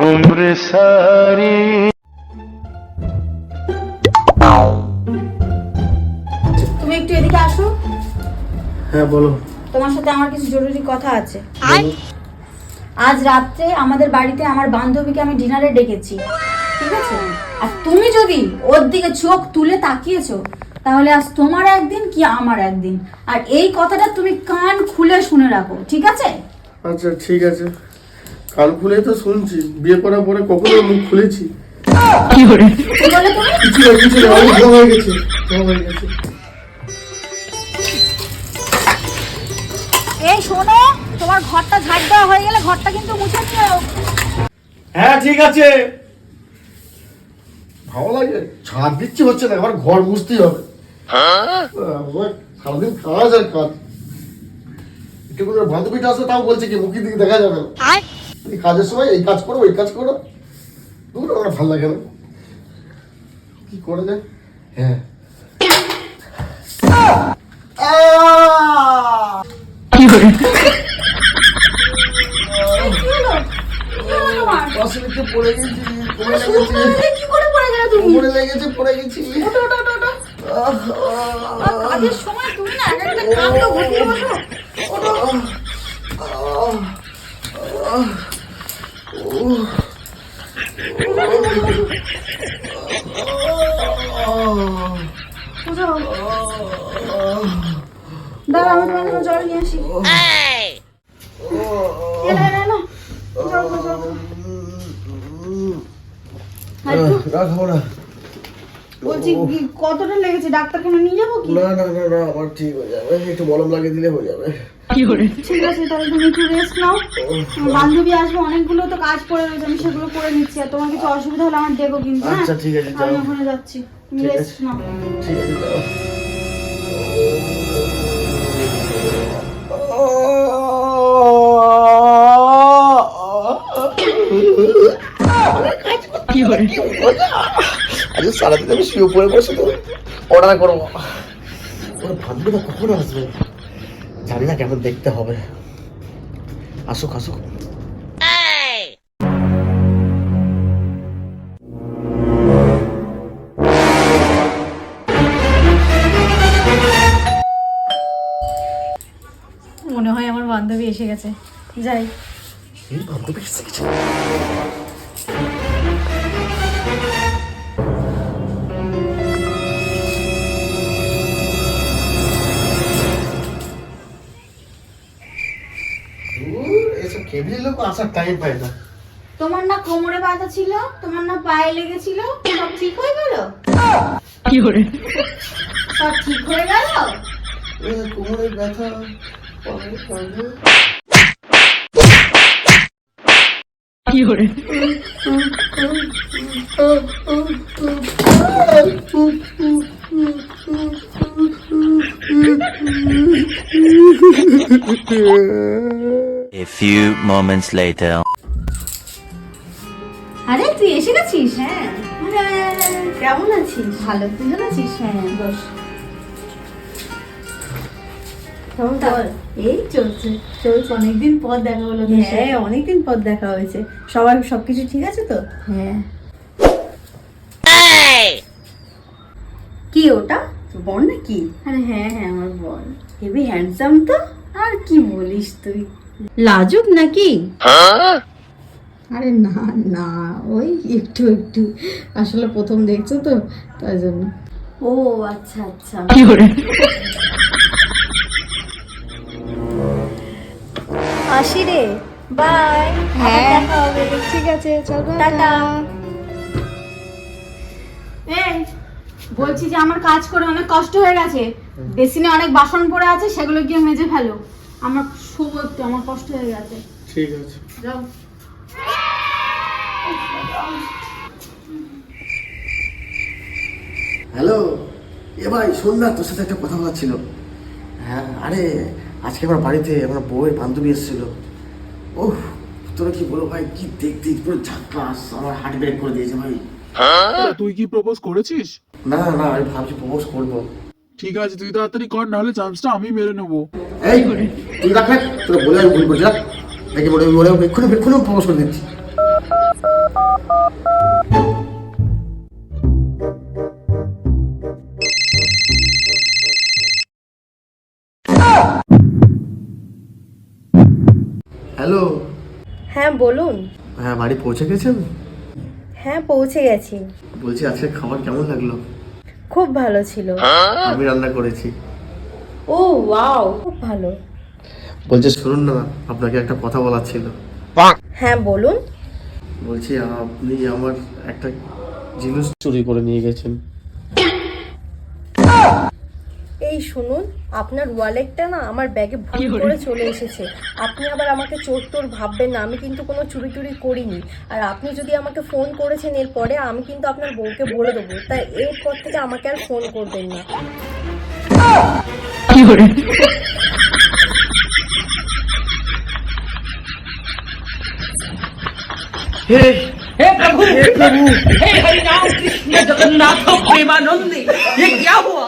उम्र सारी। তুমি একটু এদিকে আসো। হ্যাঁ বলো। তোমার সাথে আমার কিছু জরুরি কথা আছে। আজ রাত্রে আমাদের বাড়িতে আমার বান্ধবীকে আমি ডিনারে ডেকেছি, ঠিক আছে? আর তুমি যদি ওর দিকে চোখ তুলে তাকিয়েছো তাহলে আজ তোমার একদিন কি আমার একদিন। আর এই কথাটা তুমি কান খুলে শুনে রাখো, ঠিক আছে? আচ্ছা ঠিক আছে, কান খুলে তো শুনছি, বিয়ে করার পরে কখনো মুখ খুলেছি? কি বলে তুমি? কিছু না কিছু না, অনেক হয়ে গেছে, হয়ে গেছে। এই শোনো, তোমার ঘরটা ঝাড় দেওয়া হয়ে গেলে ঘরটা কিন্তু মুছে দিও। হ্যাঁ ঠিক আছে। ভালো লাগে, ছাদ দিচ্ছি হচ্ছে না, আমার ঘর মুছতেই হবে। আমার সারাদিন কাজ আর কাজ। একটু করে বান্ধবীটা আসে তাও বলছে কি মুখের দিকে দেখা যাবে না, এই কাজের সময় এই কাজ করো ওই কাজ করো, দূর আমার ভালো লাগে না। কি করা যায়? হ্যাঁ কি হলো? পাশে একটু পড়ে গেছি, কি করে পড়ে গেলে তুমি? পড়ে লেগেছে, পড়ে গেছি। ওঠো ওঠো ওঠো ওঠো। কাজের সময় তুমি না একটা কাণ্ড ঘটিয়ে বসো। ওঠো। দাঁড়া, আমি তোমার জন্য জল নিয়ে আসি। রাখবো না। বলছি কতটা লেগেছে, ডাক্তারখানা নিয়ে যাবো কি? না না না না, আমার ঠিক হয়ে যাবে, একটু মলম লাগিয়ে দিলে হয়ে যাবে। ঠিক আছে, তাহলে তুমি একটু রেস্ট নাও। বান্ধবী আসবে, অনেকগুলো তো কাজ পড়ে রয়েছে, আমি সেগুলো করে নিচ্ছি। আর তোমার কিছু অসুবিধা হলে আমার দেখো কিন্তু। আচ্ছা ঠিক আছে, আমি যাও। ওখানে যাচ্ছি, তুমি ঠিক রেস্ট আছে। নাও। ঠিক আছে, যাও। আজকে সারাদিন আমি শুয়ে পড়ে বসে তো অর্ডার করবো। ওর বান্ধবীটা কখন আসবে জানি না, কেমন দেখতে হবে। আসুক আসুক। মনে হয় আমার বান্ধবী এসে গেছে, যাই। এই বান্ধবী এসে গেছে। এসব কেবিলের লোক আসার টাইম পায় না। তোমার না কোমরে ব্যথা ছিল, তোমার না পায়ে লেগেছিল, সব ঠিক হয়ে গেল? সব ঠিক হয়ে গেল? কোমরের ব্যথা, পায়ে কাঁদে। A few moments later. আরে তুই এসে গেছিস? হ্যাঁ। কেমন আছিস? ভালো, তুই ভালো আছিস? হ্যাঁ বস। এই চলছে চলছে, অনেকদিন পর দেখা হলো। হ্যাঁ অনেকদিন পর দেখা হয়েছে। সবাই সবকিছু ঠিক আছে তো? হ্যাঁ। কি ওটা তোর বোন নাকি? আরে হ্যাঁ হ্যাঁ, আমার বল। হেবি হ্যান্ডসাম তো। আর কি বলিস তুই? লাজুক নাকি? আরে না না, ওই একটু একটু, আসলে প্রথম দেখছো তো তাই জন্য। ও আচ্ছা আচ্ছা। আসি রে, বাই। হ্যাঁ। দেখা হবে। ঠিক আছে, চল টাটা। এই বলছি যে আমার কাজ করে অনেক কষ্ট হয়ে গেছে, বেসিনে অনেক বাসন পড়ে আছে, সেগুলো গিয়ে মেজে ফেলো। আমার শোবো একটু, আমার কষ্ট হয়ে গেছে। ঠিক আছে, যাও। হ্যালো। এ ভাই শোন না, তোর সাথে একটা কথা বলার ছিল। হ্যাঁ আরে আজকে আমার বাড়িতে আমার বউয়ের বান্ধবী এসেছিল। ওহ তোরা কি বলো ভাই, কি দেখতে পুরো ঝাক্কাস, আমার হার্ট ব্রেক করে দিয়েছে ভাই। তুই কি প্রপোজ করেছিস? না না, আমি ভাবছি প্রপোজ করবো। ঠিক আছে, তুই তাড়াতাড়ি কর, নাহলে চান্সটা আমি মেরে নেবো। এই তুই রাখ, তোরা বলে আমি ভুল করছি, রাখ। দেখি বলে বলে এক্ষুনি এক্ষুনি প্রপোজ করে দিচ্ছি। হ্যালো। হ্যাঁ বলুন। হ্যাঁ, বাড়ি পৌঁছে গেছেন? হ্যাঁ পৌঁছে গেছি। বলছি আজকে খাবার কেমন লাগলো? খুব ভালো ছিল। আমি রান্না করেছি। ও ওয়াও, খুব ভালো। বলছি শুনুন না, আপনাকে একটা কথা বলার ছিল। হ্যাঁ বলুন। বলছি আপনি আমার একটা জিনিস চুরি করে নিয়ে গেছেন। এই শুনুন, আপনার ওয়ালেটটা না আমার ব্যাগে ভুল করে চলে এসেছে। আপনি আবার আমাকে চোর টোর ভাববেন না, আমি কিন্তু কোনো চুরি টুরি করিনি। আর আপনি যদি আমাকে ফোন করেছেন এরপরে, আমি কিন্তু আপনার বউকে বলে দেবো। তাই এরপর থেকে আমাকে আর ফোন করবেন না। हे प्रभु हे हरिनाम कृष्ण जगन्नाथ प्रेमानंदी ये क्या हुआ